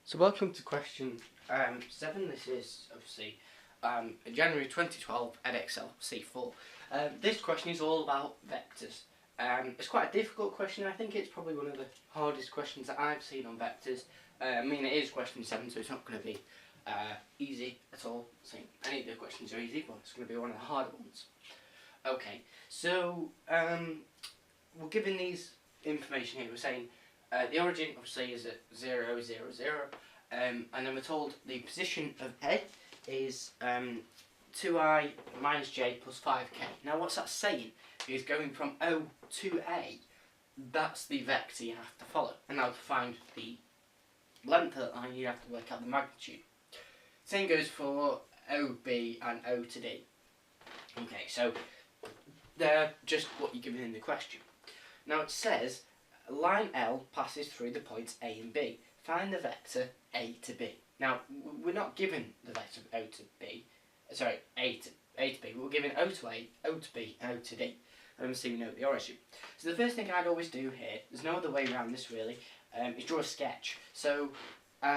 So welcome to question 7. This is obviously January 2012 Edexcel C4. This question is all about vectors. It's quite a difficult question. I think it's probably one of the hardest questions that I've seen on vectors. I mean, it is question 7, so it's not going to be easy at all. So any of the questions are easy, but it's going to be one of the harder ones. Okay, so we're given these information here. We're saying the origin obviously is at 0, 0, 0, and then we're told the position of A is 2i minus j plus 5k. Now what's that saying? Is going from O to A, that's the vector you have to follow. And now to find the length of that line, you have to work out the magnitude. Same goes for OB and O to D. Okay, so they're just what you're given in the question. Now it says line L passes through the points A and B. Find the vector A to B. Now we're not given the vector O to B. Sorry, A to B. We're given O to A, O to B, and O to D. And obviously we know the origin. So the first thing I'd always do here, there's no other way around this really, is draw a sketch. So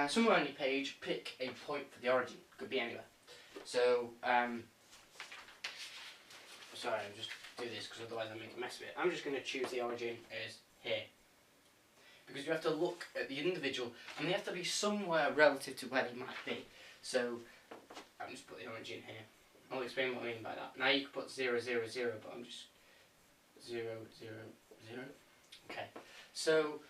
somewhere on your page, pick a point for the origin. Could be anywhere. So sorry, I'll just do this because otherwise I'll make a mess of it. I'm just going to choose the origin as here. Because you have to look at the individual and they have to be somewhere relative to where they might be. So I'll just put the origin here. I'll explain what I mean by that. Now you could put 0, 0, 0, but I'm just 0, 0, 0. Okay. So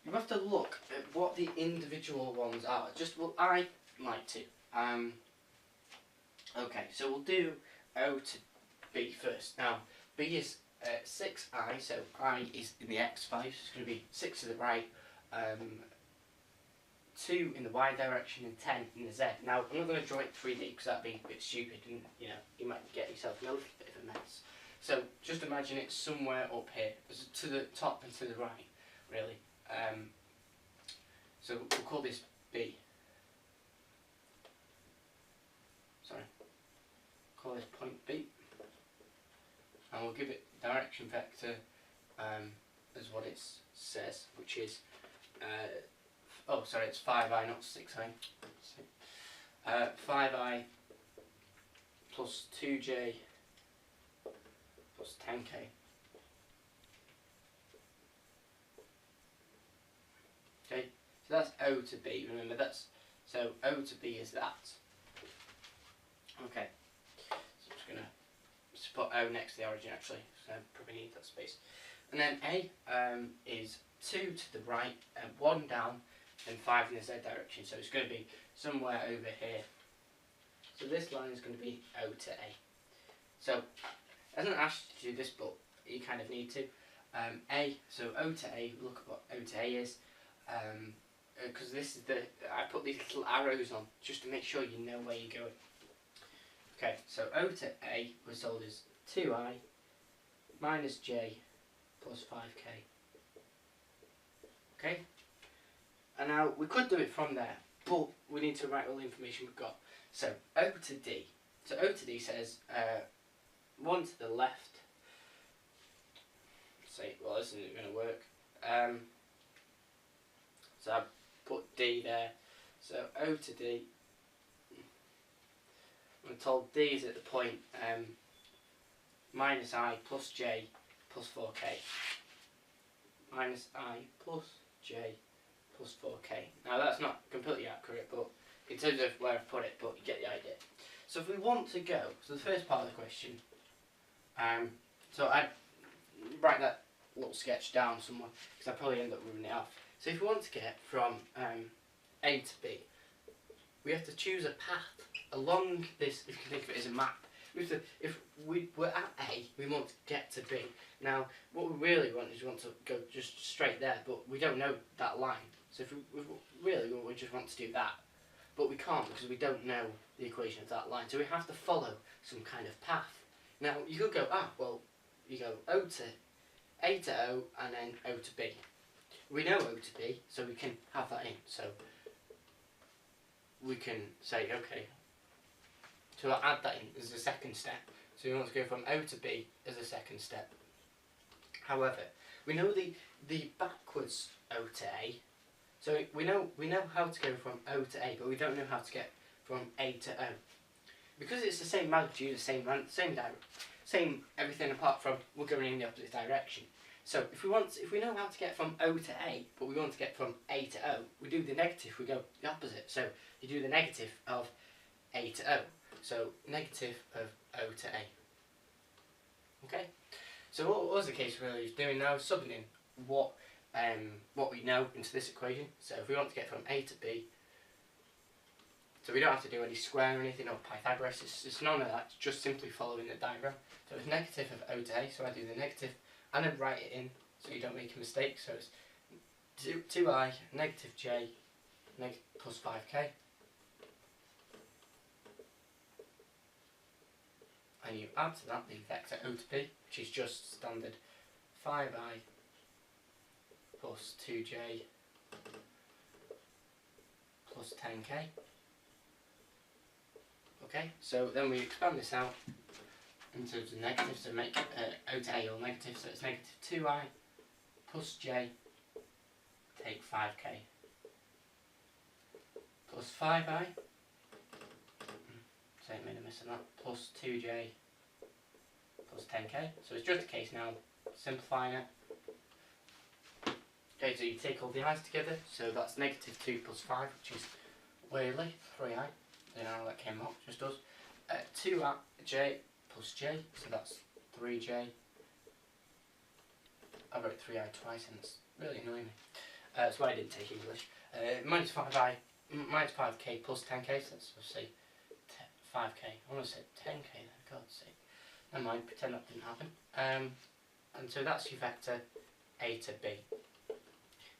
you have to look at what the individual ones are. Just what I like to. Okay, so we'll do O to B first. Now B is 6i, so I is in the x value, so it's going to be 6 to the right, 2 in the y direction and 10 in the z. Now I'm not going to draw it 3D because that'd be a bit stupid and you might get yourself in a little bit of a mess. So just imagine it's somewhere up here, to the top and to the right, really. So we'll call this B. Sorry. Call this point B. And we'll give it direction vector as what it says, which is it's 5i, not 6i. 5i plus 2j plus 10k. Okay, so that's O to B. Remember so O to B is that. Okay, so I'm just gonna put O next to the origin actually, so I probably need that space. And then A is 2 to the right, 1 down, and 5 in the Z direction. So it's going to be somewhere over here. So this line is going to be O to A. So I haven't asked you to do this, but you kind of need to. So O to A, look at what O to A is. Because this is I put these little arrows on just to make sure you know where you're going. Okay, so O to A was told as 2i minus j plus 5k. Okay? And now we could do it from there, but we need to write all the information we've got. So O to D. So O to D says 1 to the left. Well, this isn't going to work. So I put D there. So O to D. I'm told D is at the point minus I plus j plus 4k. Minus I plus j plus 4k. Now that's not completely accurate, but in terms of where I've put it, but you get the idea. So if we want to go, so the first part of the question, so I'd write that little sketch down somewhere, because I'd probably end up ruining it off. So if we want to get from A to B, we have to choose a path along this, if you can think of it as a map. If we're at A, we want to get to B. Now, what we really want is we want to go just straight there, but we don't know that line. So if we just want to do that. But we can't because we don't know the equation of that line. So we have to follow some kind of path. Now, you could go, you go O to A to O and then O to B. We know O to B, so we can have that in. So we can say, okay, so I'll add that in as a second step. So we want to go from O to B as a second step. However, we know the backwards O to A, So we know how to go from O to A, but we don't know how to get from A to O. Because it's the same magnitude, the same everything apart from we're going in the opposite direction. So if we know how to get from O to A, but we want to get from A to O, we do the negative, we go the opposite. So you do the negative of A to O. So negative of O to A. Okay? So what was the case we're really doing now is subbing in what we know into this equation. So if we want to get from A to B, so we don't have to do any square or anything or Pythagoras, it's none of that, it's just simply following the diagram. So it's negative of O to A, so I do the negative and then write it in so you don't make a mistake. So it's 2I negative j plus 5k. And you add to that the vector O to B, which is just standard 5I plus 2j plus 10k. Okay, so then we expand this out in terms of negatives to make O to A all negative, so it's negative 2I plus j, take 5k, plus 5I, same made a miss on that, plus 2j plus 10k. So it's just a case now, simplifying it. Okay, so you take all the i's together, so that's negative 2 plus 5, which is weirdly 3i. Don't know how that came up, just does. 2j plus j, so that's 3j. I wrote 3i twice and it's really annoying me. That's why I didn't take English. Minus 5k plus 10k, so let's say 5k. I want to say 10k then, for God's sake. Never mind, pretend that didn't happen. And so that's your vector A to B.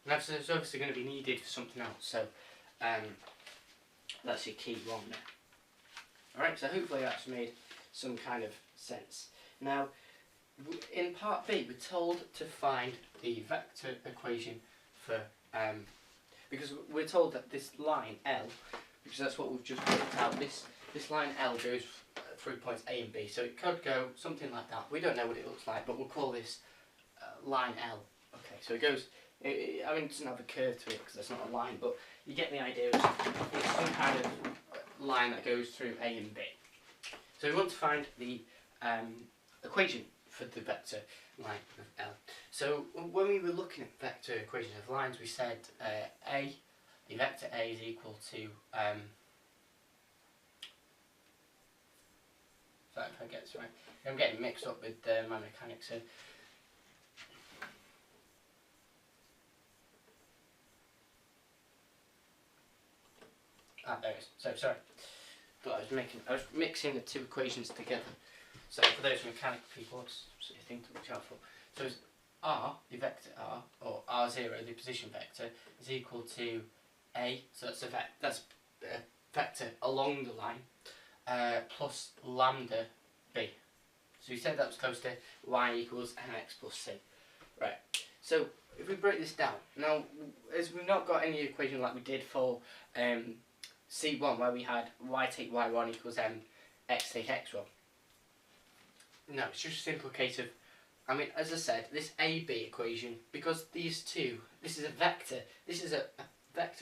And that's obviously going to be needed for something else, so that's your key one there. Alright, so hopefully that's made some kind of sense. Now, in part B, we're told to find the vector equation for, because we're told that this line L, because that's what we've just worked out, this line L goes through points A and B, so it could go something like that. We don't know what it looks like, but we'll call this line L. Okay, so it goes, I mean it doesn't have a curve to it because that's not a line, but you get the idea. It's some kind of line that goes through A and B. So we want to find the equation for the vector line of L. So when we were looking at vector equations of lines, we said the vector A is equal to, sorry if I get this right, I'm getting mixed up with my mechanics here. There it is. So sorry, but I was mixing the two equations together. So for those mechanical people, it's a thing to watch out for. So it's r, the vector r, or r0, the position vector, is equal to a. So that's a vector along the line plus lambda b. So we said that was close to y equals mx plus c. Right. So if we break this down now, as we've not got any equation like we did for C1, where we had y take y1 equals x take x1. No, it's just a simple case of, I mean, as I said, this AB equation, because these two, this is a vector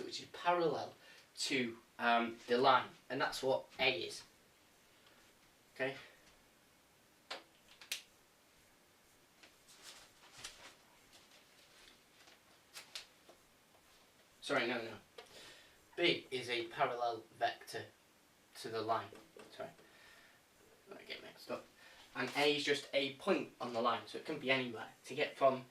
which is parallel to the line, and that's what A is. Okay? Sorry, no. B is a parallel vector to the line. Sorry, I get mixed up. And A is just a point on the line, so it can be anywhere. To get from,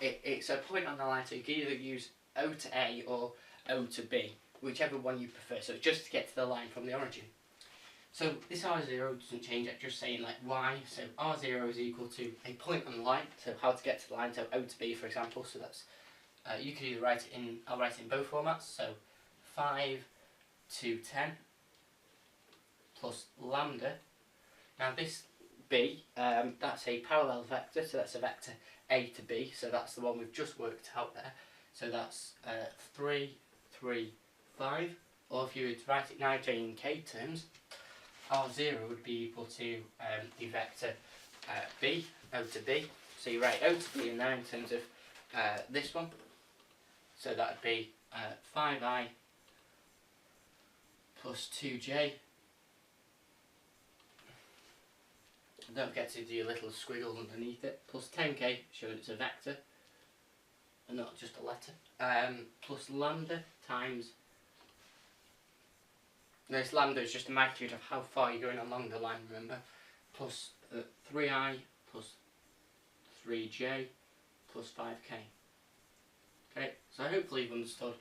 it's a point on the line, so you can either use O to A or O to B, whichever one you prefer. So it's just to get to the line from the origin. So this R0 doesn't change, it's just saying like Y, so R0 is equal to a point on the line, so how to get to the line, so O to B for example, so that's, you could either write it in, I'll write it in both formats, so 5 to 10 plus lambda. Now this B, that's a parallel vector, so that's a vector A to B, so that's the one we've just worked out there. So that's 3, 3, 5, or if you were to write it in J and K terms, R0 would be equal to the vector B, O to B. So you write O to B in there in terms of this one. So that would be 5i plus 2j. Don't forget to do your little squiggles underneath it. Plus 10k, showing it's a vector and not just a letter. Plus lambda times. This lambda is just a magnitude of how far you're going along the line, remember? Plus 3i plus 3j plus 5k. Okay, so hopefully you've understood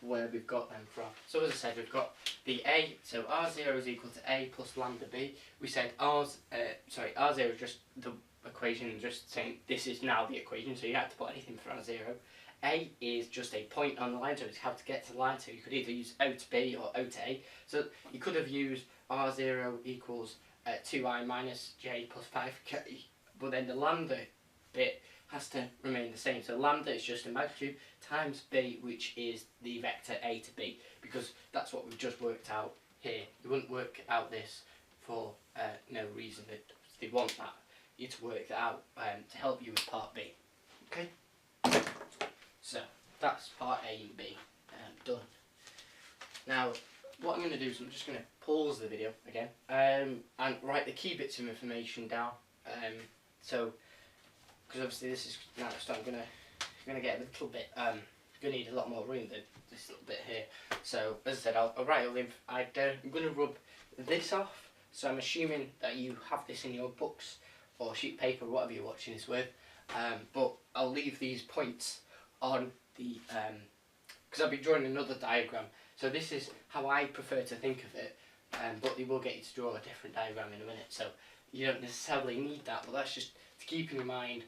where we've got them from. So as I said, we've got the a, so r0 is equal to a plus lambda b. We said r0 is just the equation, just saying this is now the equation, so you have to put anything for r0. A is just a point on the line, so it's how to get to the line, so you could either use O to B or O to A. So you could have used r0 equals 2i minus j plus 5k, but then the lambda bit has to remain the same. So lambda is just a magnitude times b, which is the vector a to b, because that's what we've just worked out here. You wouldn't work out this for no reason. They want you to work that out to help you with part B. Okay? So that's part A and B done. Now what I'm going to do is I'm just going to pause the video again and write the key bits of information down. So because obviously this is now I'm gonna get a little bit gonna need a lot more room than this little bit here. So as I said, I'll write all the I'm gonna rub this off. So I'm assuming that you have this in your books or sheet paper or whatever you're watching this with. But I'll leave these points on the because I'll be drawing another diagram. So this is how I prefer to think of it. But they will get you to draw a different diagram in a minute. So you don't necessarily need that, but that's just to keep in your mind.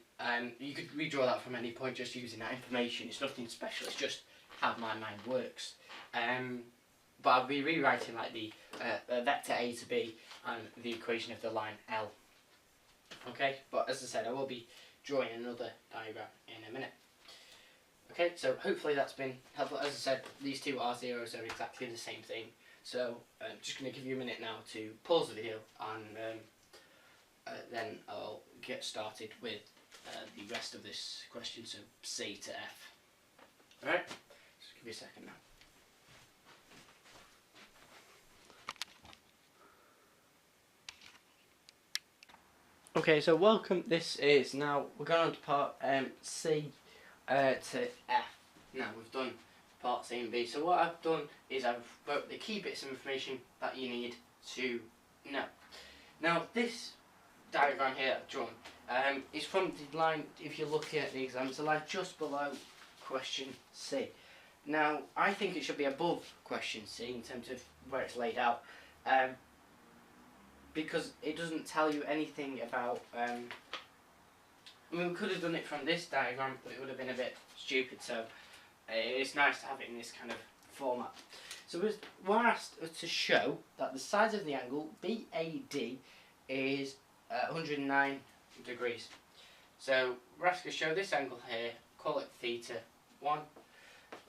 You could redraw that from any point just using that information. It's nothing special, it's just how my mind works. But I'll be rewriting like the vector a to b and the equation of the line L. Okay, but as I said, I will be drawing another diagram in a minute. Okay, so hopefully that's been helpful. As I said, these two R0s are exactly the same thing. So I'm just going to give you a minute now to pause the video and then I'll get started with the rest of this question, so C to F. Alright, just give me a second now. Okay, so welcome. This is now, we're going on to part C to F. Now we've done part C and B. So what I've done is I've wrote the key bits of information that you need to know. Now this diagram here I've drawn is from the line, if you're looking at the exam, it's a line just below question C. Now I think it should be above question C in terms of where it's laid out, because it doesn't tell you anything about I mean, we could have done it from this diagram, but it would have been a bit stupid, so it's nice to have it in this kind of format. So we're asked to show that the sides of the angle BAD is 109 degrees. So we're asked to show this angle here, call it theta 1.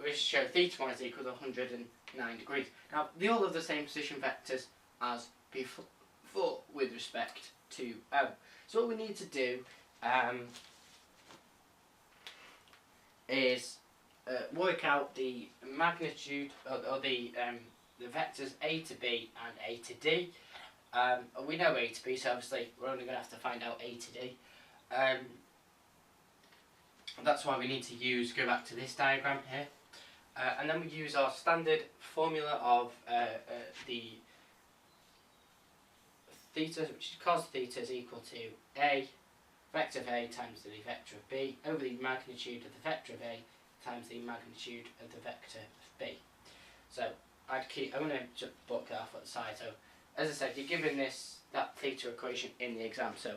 We show theta 1 is equal to 109 degrees. Now they all have the same position vectors as before with respect to O. So what we need to do is work out the magnitude or the vectors A to B and A to D. We know A to B, so obviously we're only going to have to find out A to D. That's why we need to go back to this diagram here. And then we use our standard formula of the theta, which is cos theta is equal to A, vector of A times the vector of B, over the magnitude of the vector of A times the magnitude of the vector of B. So I'm going to just book that off at the side. So as I said, you're given that theta equation in the exam, so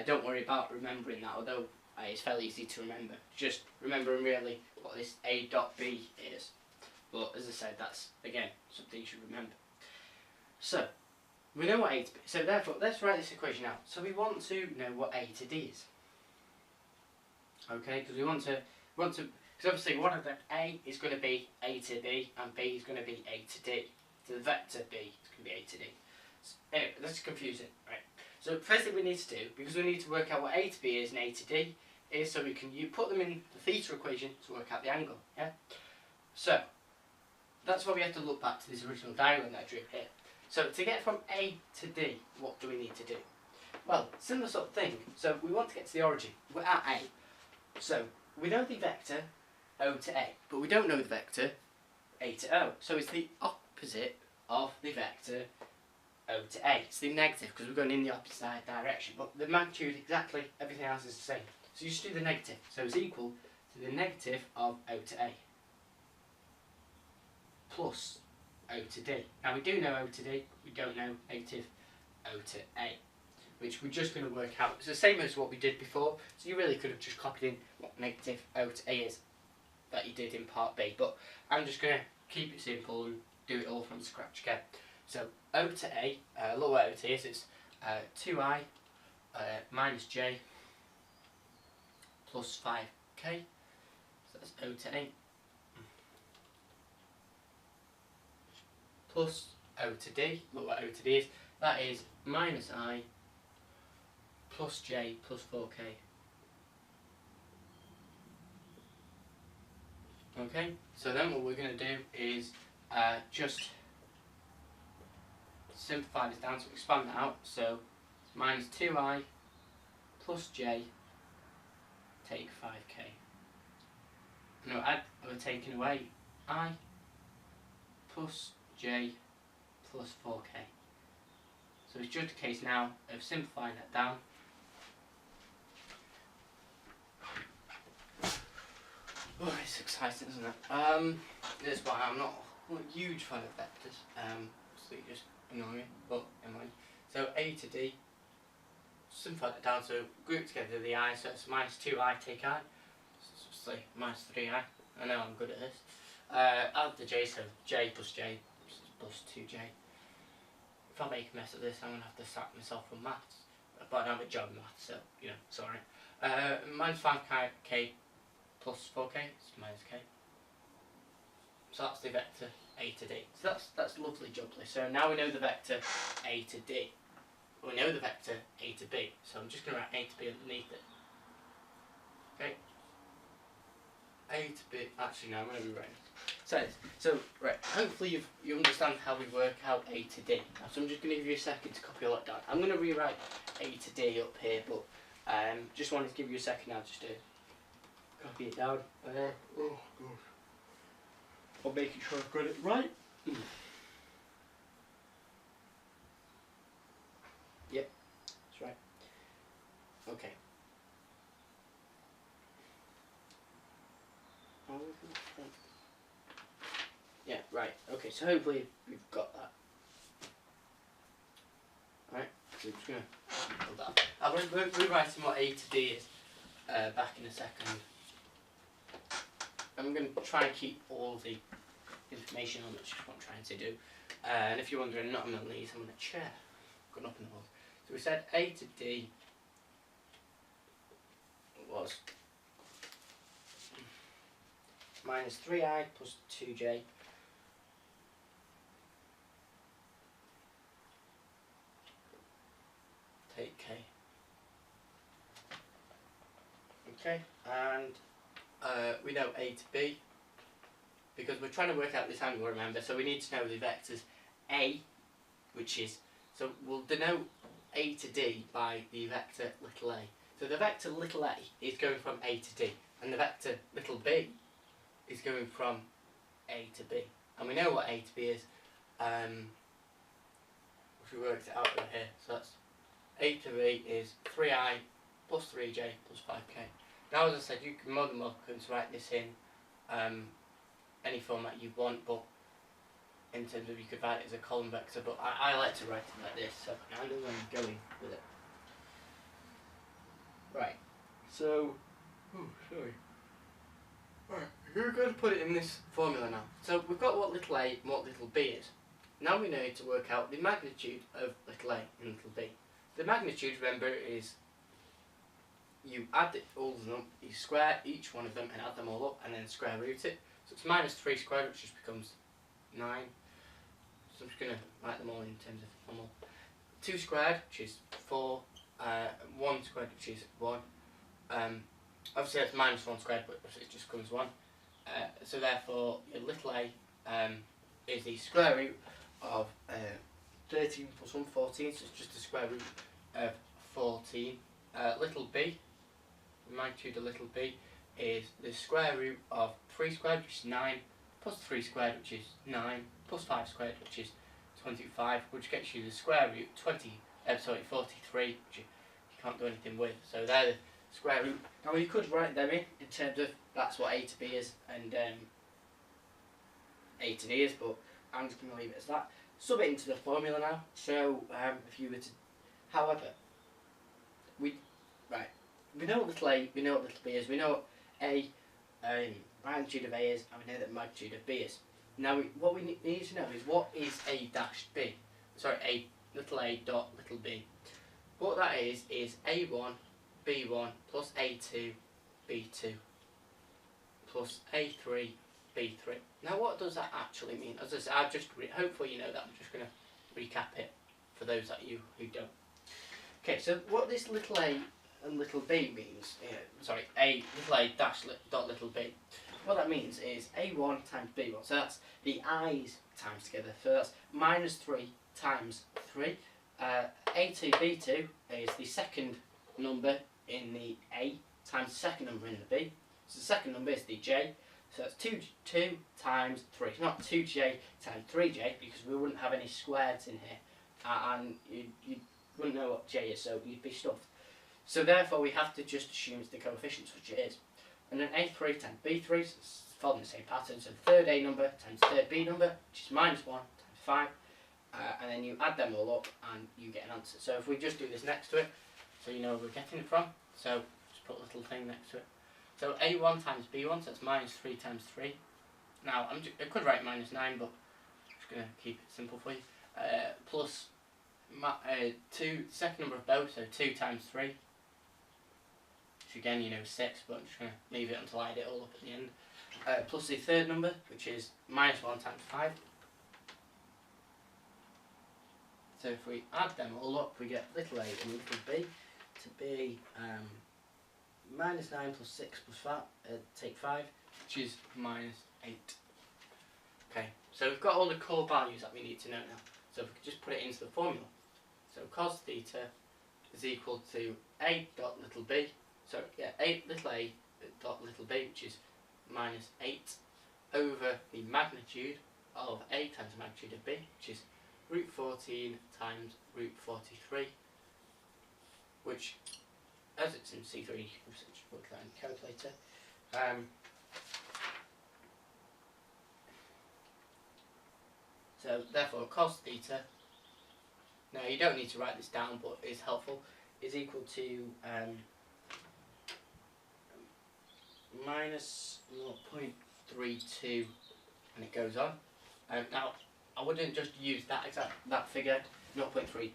don't worry about remembering that, although it's fairly easy to remember. Just remembering really what this A dot B is. But as I said, that's again something you should remember. So we know what A to B. So therefore, let's write this equation out. So we want to know what A to D is. Okay, because we want to, because obviously one of them, A is going to be A to B, and B is going to be A to D. So the vector B is going to be A to D. So anyway, that's confusing, right? So first thing we need to do, because we need to work out what A to B is and A to D, is so you put them in the theta equation to work out the angle. Yeah. So that's why we have to look back to this original diagram that I drew here. So to get from A to D, what do we need to do? Well, similar sort of thing. So we want to get to the origin. We're at A. So we know the vector O to A, but we don't know the vector A to O. So it's the opposite of the vector O to A. It's the negative because we're going in the opposite direction. But the magnitude, exactly everything else is the same. So you just do the negative. So it's equal to the negative of O to A plus O to D. Now we do know O to D, but we don't know negative O to A, which we're just going to work out. It's the same as what we did before, so you really could have just copied in what negative O to A is that you did in part B, but I'm just going to keep it simple and do it all from scratch again. So O to A, look what O to A is, it's 2I minus J plus 5K, so that's O to A. Plus O to D, look what O to D is, that is minus I plus J plus 4K. Okay, so then what we're going to do is just simplify this down, so expand that out, so it's minus 2I plus J take 5K. No, we're taking away I plus J plus 4K. So it's just a case now of simplifying that down. Oh, it's exciting, isn't it? That's why I'm not a huge fan of vectors. So they just annoy me, but anyway. So A to D, simplify that down, so group together the I, so it's minus 2I take I. So say minus 3I. I know I'm good at this. Add the J, so J plus J plus 2J. If I make a mess of this, I'm going to have to sack myself from maths. But I don't have a job in maths, so, you know, sorry. Minus 5K plus 4K, it's minus K. So that's the vector A to D. So that's lovely jubbly. So now we know the vector A to D. We know the vector A to B. So I'm just going to write A to B underneath it. Okay. A to B, actually no, I'm going to rewrite it. So right, hopefully you understand how we work out A to D. So I'm just going to give you a second to copy all that down. I'm going to rewrite A to D up here, but just wanted to give you a second now just to copy it down. Oh god. I'm making sure I've got it right. Yep, that's right. Okay. Yeah, right. Okay, so hopefully we've got that. Right, so I'm just going to build that. I'll be writing what A to D is back in a second. I'm going to try and keep all the information on, which is what I'm trying to do. And if you're wondering, not on my knees, I'm on a chair. Gone up in the hole. So we said A to D was minus 3I plus 2J take K. Okay, and we know A to B because we're trying to work out this angle, remember, so we need to know the vectors A, which is, so we'll denote A to D by the vector little a. So the vector little a is going from A to D, and the vector little b is going from A to B. And we know what A to B is, if we worked it out over here. So that's A to B is 3I plus 3J plus 5K. Now, as I said, you can more than welcome to write this in any format you want, but in terms of you could write it as a column vector, but I like to write it like this, so I know where I'm going with it. Right, so, sorry. Right, we're going to put it in this formula now. So we've got what little a and what little b is. Now we need to work out the magnitude of little a and little b. The magnitude, remember, is you add all of them, you square each one of them and add them all up and then square root it. So it's minus 3 squared, which just becomes 9. So I'm just going to write them all in terms of normal. 2 squared, which is 4. 1 squared, which is 1. Obviously that's minus 1 squared, but it just becomes 1. So therefore your little a is the square root of 13 plus 1, 14, so it's just the square root of 14. Little b, magnitude of little b, is the square root of 3 squared, which is 9, plus 3 squared, which is 9, plus 5 squared, which is 25, which gets you the square root 43, which you can't do anything with. So they're the square root. Now you could write them in terms of that's what a to b is and a to d is, but I'm just going to leave it as that. Sub it into the formula now. So if you were to, however, we know what little a, we know what little b is, we know what a magnitude of a is, and we know that magnitude of b is. Now what we need to know is what is a dash b. Sorry, a dot little b. What that is a1 b1 plus a2 b2 plus a3 b3. Now what does that actually mean? As I said, I've just hopefully you know that. I'm just going to recap it for those that you who don't. Okay, so what this little a and little b means, a little a dash dot little b. What that means is a1 times b1. So that's the i's times together. So that's minus 3 times 3. A2 b2 is the second number in the a times the second number in the b. So the second number is the j. So that's 2 times 3. Not 2j times 3j, because we wouldn't have any squares in here. And you wouldn't know what j is, so you'd be stuffed. So therefore we have to just assume it's the coefficients, which it is. And then a3 times b3, so it's following the same pattern. So third a number times third b number, which is minus 1 times 5. And then you add them all up and you get an answer. So if we just do this next to it, so you know where we're getting it from. So just put a little thing next to it. So a1 times b1, so that's minus 3 times 3. Now I could write minus 9, but I'm just going to keep it simple for you. Plus 2, second number of both, so 2 times 3. Which again, you know, 6, but I'm just going to leave it until I add it all up at the end. Plus the third number, which is minus 1 times 5. So if we add them all up, we get little a and little b to be minus 9 plus 6 plus 5, take 5, which is minus 8. Okay, so we've got all the core values that we need to know now. So if we could just put it into the formula. So cos theta is equal to a dot little b. So yeah, little a dot little b, which is minus 8, over the magnitude of a times the magnitude of b, which is root 14 times root 43, which, as it's in C3, you can just work that in the calculator. So therefore cos theta, now you don't need to write this down, but it's helpful, is equal to minus 0.32, and it goes on. Now I wouldn't just use that figure, negative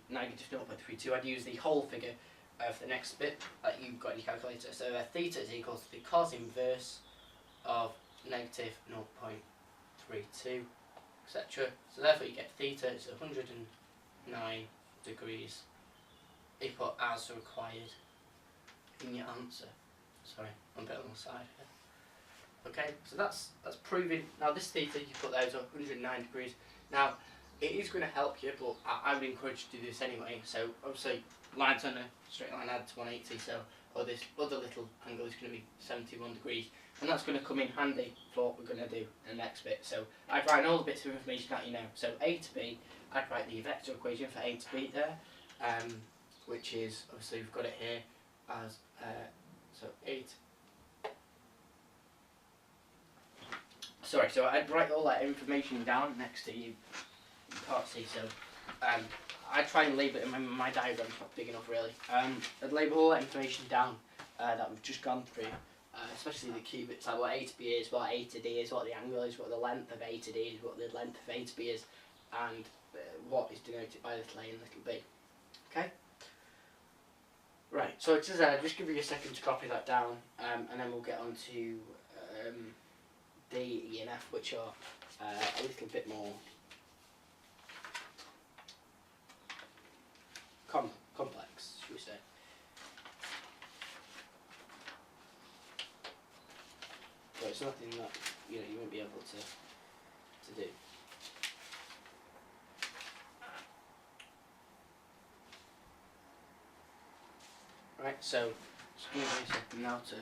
0.32, I'd use the whole figure for the next bit that you've got in your calculator. So theta is equal to the cos inverse of negative 0.32, etc. So therefore you get theta is 109 degrees. You put as required in your answer. Sorry, I'm a bit on the side here. Okay, so that's proving. Now this theta you put there is 109 degrees. Now it is going to help you, but I would encourage you to do this anyway. So obviously lines on a straight line add to 180, so this other little angle is going to be 71 degrees, and that's going to come in handy for what we're going to do in the next bit. So I'd write all the bits of information that you know. So a to b, I'd write the vector equation for a to b there, which is, obviously we've got it here as so 8. Sorry, so I'd write all that information down next to you. You can't see, so I try and label it in my diagram's not big enough really. I'd label all that information down that we've just gone through, especially the key bits like what a to b is, what a to d is, what the angle is, what the length of a to d is, what the length of a to b is, and what is denoted by little a and little b. Okay? Right, so just give you a second to copy that down, and then we'll get on to D, E and F, which are a little bit more complex, should we say. So it's nothing that you won't be able to do. Right, so just give me a second now to.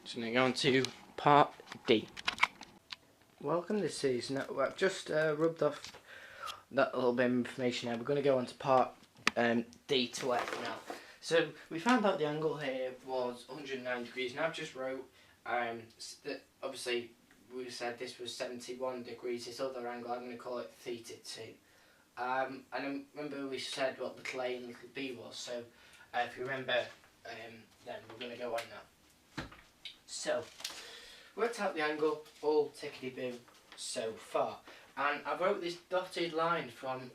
Just going to go on to part D. Welcome to series. Now, I've just rubbed off that little bit of information now. We're going to go on to part D to F now. So we found out the angle here was 109 degrees, and I've just wrote that obviously we said this was 71 degrees. This other angle, I'm going to call it theta 2. And then remember we said what little a and little b was. So if you remember, then we're going to go on now. So worked out the angle, all tickety-boo so far. And I wrote this dotted line from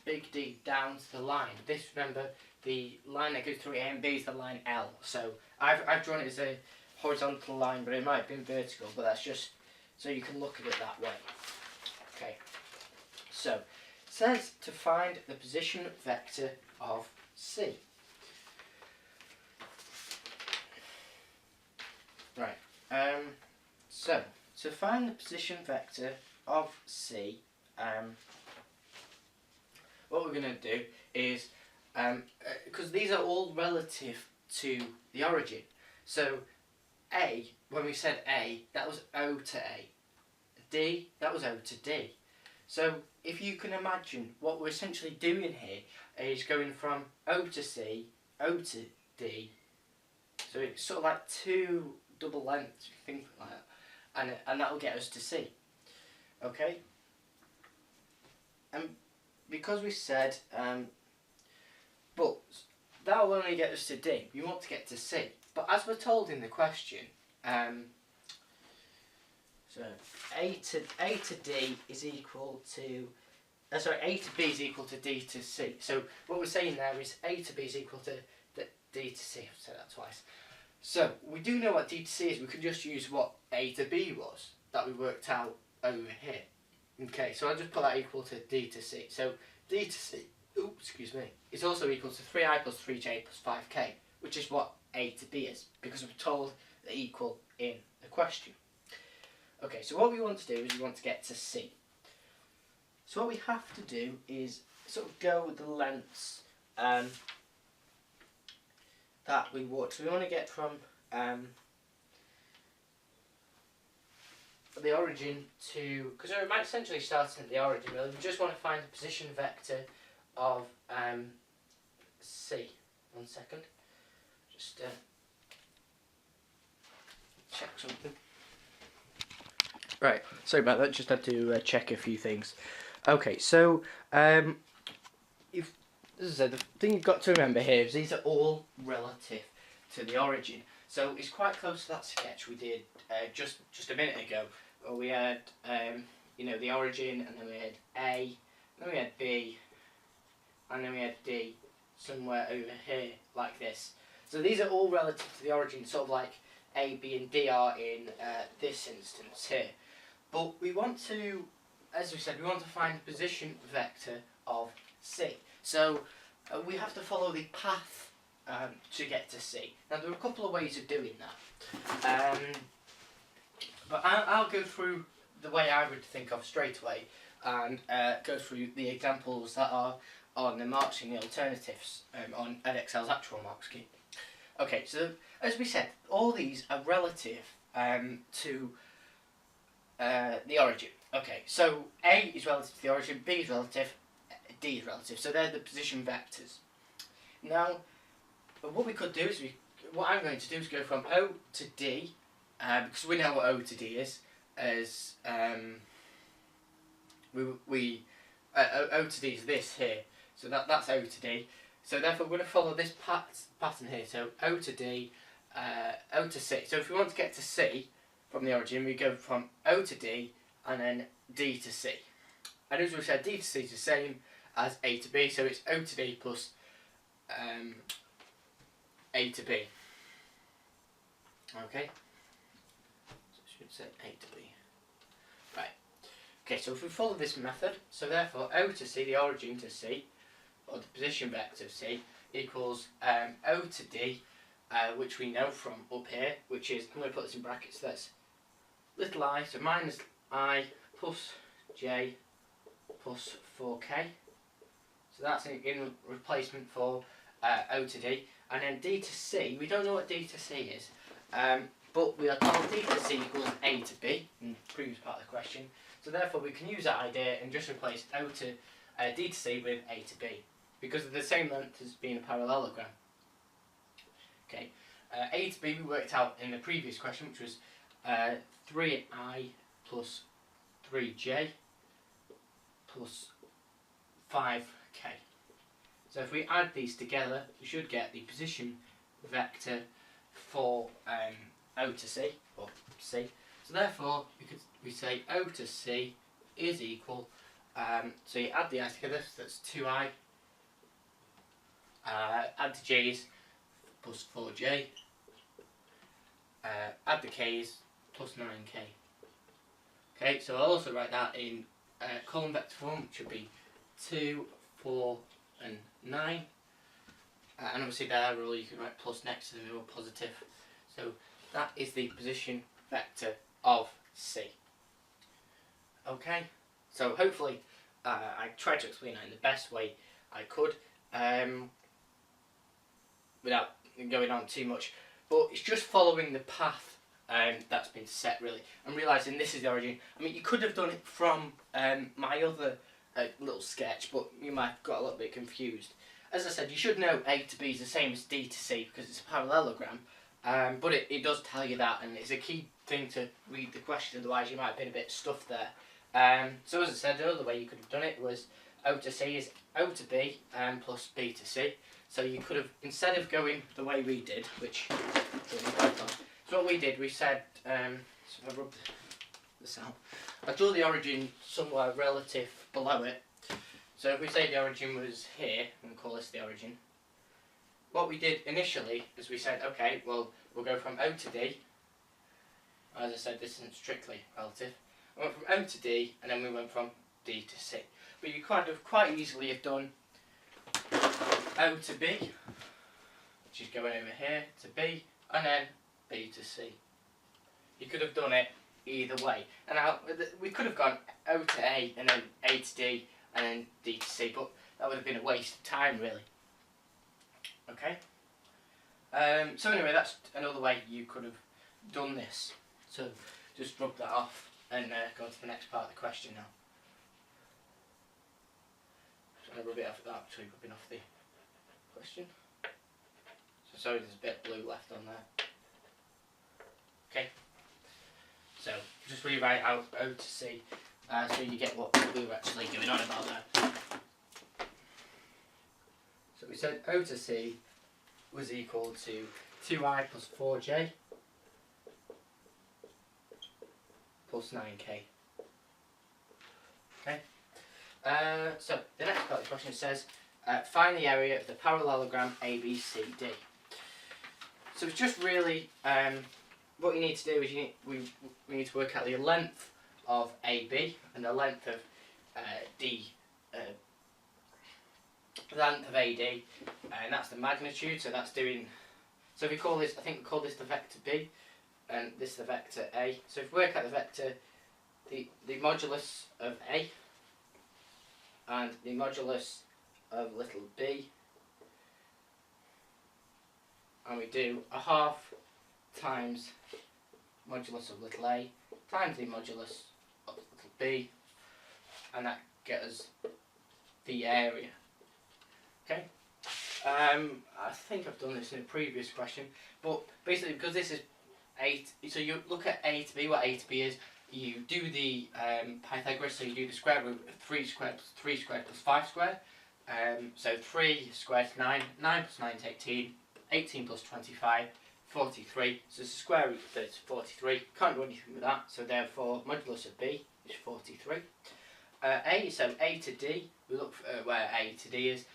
big D down to the line. This, remember, the line that goes through A and B is the line L. So I've drawn it as a horizontal line, but it might have been vertical, but that's just so you can look at it that way. Okay, so it says to find the position vector of C. Right, so to find the position vector of C, what we're going to do is, because these are all relative to the origin, so A, when we said A, that was O to A. D, that was O to D. So if you can imagine, what we're essentially doing here is going from O to C, O to D, so it's sort of like two double lengths, think like that, and that will get us to C. Okay? And because we said, but that will only get us to D, we want to get to C. But as we're told in the question, so A to D is equal to, A to B is equal to D to C. So what we're saying there is A to B is equal to D to C. I've said that twice. So we do know what D to C is. We can just use what A to B was that we worked out over here. Okay, so I'll just put that equal to D to C. So D to C, is also equal to 3i plus 3j plus 5k, which is what A to B is, because we're told they're equal in the question. Okay, so what we want to do is we want to get to C. So what we have to do is sort of go with the lengths that we would. So we want to get from the origin to, because it might essentially start at the origin, really. We just want to find the position vector of C. 1 second. Just check something. Right, sorry about that, just had to check a few things. Okay, so if, as I said, the thing you've got to remember here is these are all relative to the origin. So it's quite close to that sketch we did just a minute ago, where we had the origin, and then we had A, then we had B, and then we had D somewhere over here, like this. So these are all relative to the origin, sort of like A, B and D are in this instance here. But we want to, as we said, we want to find the position vector of C. So we have to follow the path to get to C. Now there are a couple of ways of doing that. But I'll go through the way I would think of straight away, and go through the examples that are on the mark scheme, the alternatives on Edexcel's actual mark scheme. Okay, so as we said, all these are relative to the origin. Okay, so A is relative to the origin, B is relative, D is relative. So they're the position vectors. Now, what we could do is, what I'm going to do is go from O to D, because we know what O to D is, as O to D is this here. So that's O to D. So therefore we're going to follow this pattern here. So O to D, O to C. So if we want to get to C from the origin, we go from O to D and then D to C. And as we said, D to C is the same as A to B, so it's O to D plus A to B. Okay? So I should say A to B. Right. Okay, so if we follow this method, so therefore O to C, the origin to C, or the position vector of C, equals O to D, which we know from up here, which is, I'm going to put this in brackets, that's little I, so minus I plus J plus 4K. So that's in replacement for O to D, and then D to C, we don't know what D to C is, but we are told D to C equals A to B in the previous part of the question, so therefore we can use that idea and just replace D to C with A to B, because they're the same length as being a parallelogram. Okay, A to B we worked out in the previous question, which was 3I plus 3J plus 5K. So if we add these together, we should get the position vector for O to C, or C. So therefore, we say O to C is equal, so you add the i's together, so that's 2I, add the j's, plus 4j, add the k's, plus 9k. Okay, so I'll also write that in column vector form, which would be 2, 4 and 9. And obviously there rule you can write plus next to the middle, positive. So that is the position vector of C. Okay, so hopefully I tried to explain that in the best way I could, without going on too much, but it's just following the path that's been set really, and realising this is the origin. I mean, you could have done it from my other little sketch, but you might have got a little bit confused. As I said, you should know A to B is the same as D to C because it's a parallelogram, but it does tell you that, and it's a key thing to read the question, otherwise you might have been a bit stuffed there. So as I said, the other way you could have done it was O to C is O to B plus B to C. So you could have, instead of going the way we did, which so what we did, we said, so I rubbed this out, I draw the origin somewhere relative below it. So if we say the origin was here, and we'll call this the origin, what we did initially is we said, okay, well, we'll go from O to D. As I said, this isn't strictly relative. We went from O to D, and then we went from D to C. But you quite easily have done O to B, which is going over here to B, and then B to C. You could have done it either way. And now we could have gone O to A, and then A to D, and then D to C, but that would have been a waste of time really. Okay? So anyway, that's another way you could have done this. So just rub that off and go on to the next part of the question now. Just going to rub it off that, actually rubbing off the question. So sorry, there's a bit of blue left on there. Okay. So just rewrite out O to C, so you get what we were actually going on about there. So we said O to C was equal to 2I plus 4j plus 9k. Okay. So the next part of the question says, find the area of the parallelogram ABCD. So it's just really, what you need to do is we need to work out the length of AB and the length of the length of AD, and that's the magnitude. So that's doing. So if we call this, I think we call this the vector B, and this is the vector A. So if we work out the vector, the modulus of A and the modulus of little b, and we do a half times modulus of little a times the modulus of little b, and that gets us the area. Okay. I think I've done this in a previous question, but basically because this is 8, so you look at A to B, what A to B is, you do the Pythagoras, so you do the square root of 3 squared plus 3 squared plus 5 squared. So 3 squared is 9, 9 plus 9 is 18, 18 plus 25, 43, so it's the square root of 43, can't do anything with that, so therefore modulus of B is 43. A, so A to D, we look for where A to D is,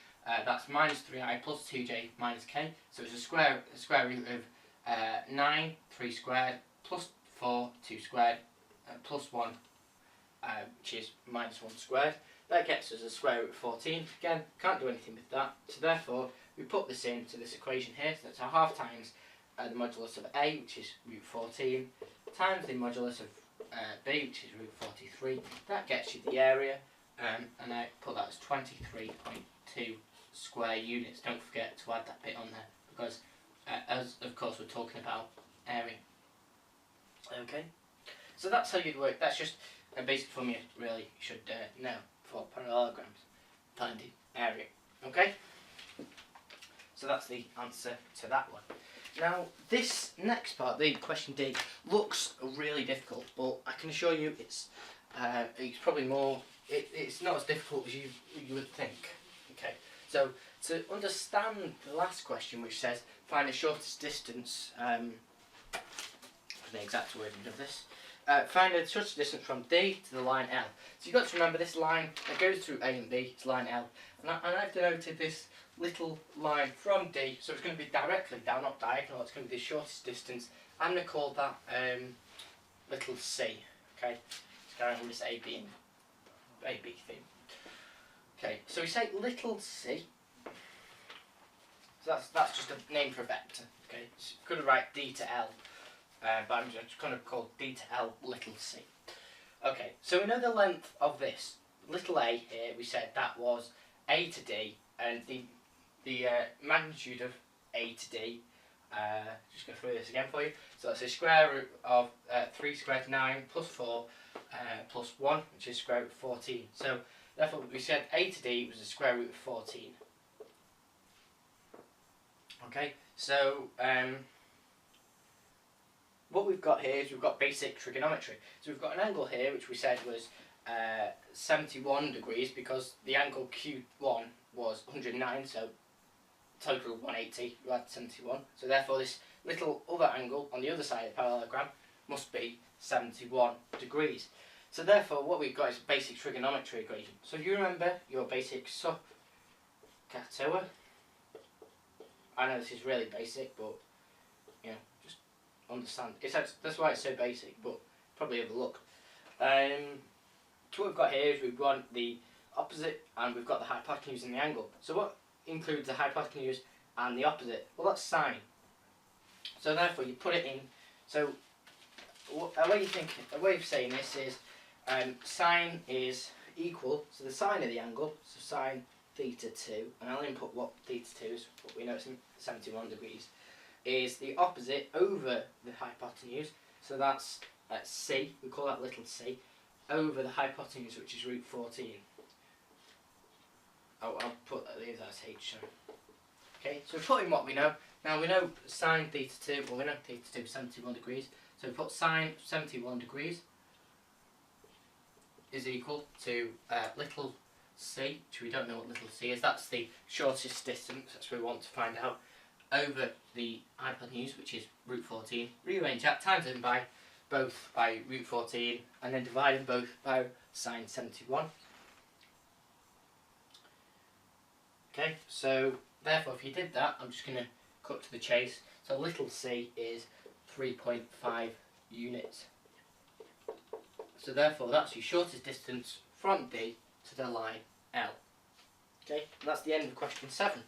that's minus 3i plus 2j minus k, so it's a square root of 9, 3 squared, plus 4, 2 squared, plus 1, which is minus 1 squared. That gets us a square root of 14. Again, can't do anything with that, so therefore we put this into this equation here, so that's a half times the modulus of A, which is root 14, times the modulus of B, which is root 43. That gets you the area, and I put that as 23.2 square units. Don't forget to add that bit on there, because as of course we're talking about area. Okay, so that's how you'd work. That's just a basic formula really you should know for parallelograms, finding area. Okay, so that's the answer to that one. Now this next part, the question D, looks really difficult, but I can assure you it's probably more. It's not as difficult as you would think. Okay, so to understand the last question, which says find the shortest distance, the exact wording of this, find the shortest distance from D to the line L. So you've got to remember this line that goes through A and B is line L, and I've denoted this little line from D, so it's going to be directly down, not diagonal. It's going to be the shortest distance. I'm going to call that little C. Okay, let's carry on with this AB thing. Okay, so we say little c. So that's just a name for a vector. Okay, so you could write D to L, but I'm just going to call D to L little c. Okay, so we know the length of this little a here. We said that was A to D, and the magnitude of A to D. Just go through this again for you. So that's the square root of 3 squared 9 plus 4 plus 1, which is square root of 14. So therefore we said A to D was the square root of 14. Okay, so what we've got here is we've got basic trigonometry. So we've got an angle here which we said was 71 degrees, because the angle Q1 was 109, so total 180, you add 71. So therefore this little other angle on the other side of the parallelogram must be 71 degrees. So therefore what we've got is a basic trigonometry equation. So if you remember your basic SOHCAHTOA, I know this is really basic, but you know, just understand. That's why it's so basic, but probably overlooked. So what we've got here is we've got the opposite and we've got the hypotenuse and the angle. So what includes the hypotenuse and the opposite? Well, that's sine. So therefore you put it in. So a way of saying this is sine is equal, so the sine of the angle, so sine theta 2, and I'll input what theta 2 is, but we know it's 71 degrees, is the opposite over the hypotenuse, so that's c, we call that little c, over the hypotenuse, which is root 14. Oh, I'll put that there as h, sorry. Okay, so we put in what we know. Now we know sine theta 2, well we know theta 2 is 71 degrees, so we put sine 71 degrees is equal to little c, which we don't know what little c is. That's the shortest distance, that's what we want to find out, over the hypotenuse, which is root 14. Rearrange that, times them by both by root 14, and then divide them both by sine 71. Okay, so therefore if you did that, I'm just going to cut to the chase. So little c is 3.5 units. So therefore that's your shortest distance from D to the line L. Okay, that's the end of question 7.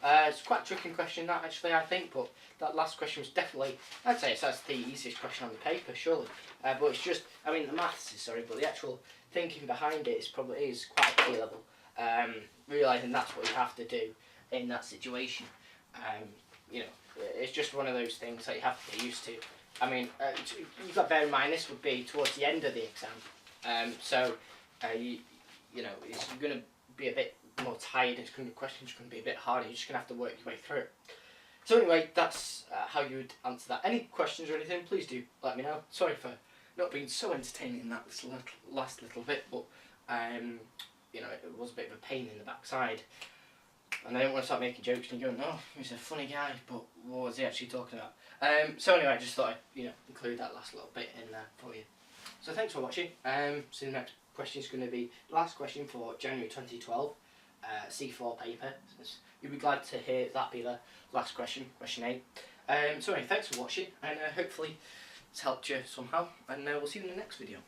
It's quite a tricky question that, actually, I think, but that last question was definitely, I'd say that's the easiest question on the paper, surely. But it's just, I mean the maths is, sorry, but the actual thinking behind it is quite key level. Realising that's what you have to do in that situation. You know, it's just one of those things that you have to get used to. I mean, you've got to bear in mind this would be towards the end of the exam, so you know, you're going to be a bit more tired. The questions are going to be a bit harder. You're just going to have to work your way through it. So anyway, that's how you would answer that. Any questions or anything, please do let me know. Sorry for not being so entertaining in that last little bit, but you know, it was a bit of a pain in the backside. And I didn't want to start making jokes and going, oh, he's a funny guy, but what was he actually talking about? So anyway, I just thought I'd, you know, include that last little bit in there for you. So thanks for watching. So the next question is going to be the last question for January 2012, C4 paper. You'll be glad to hear that be the last question, question 8. So anyway, thanks for watching, and hopefully it's helped you somehow, and we'll see you in the next video.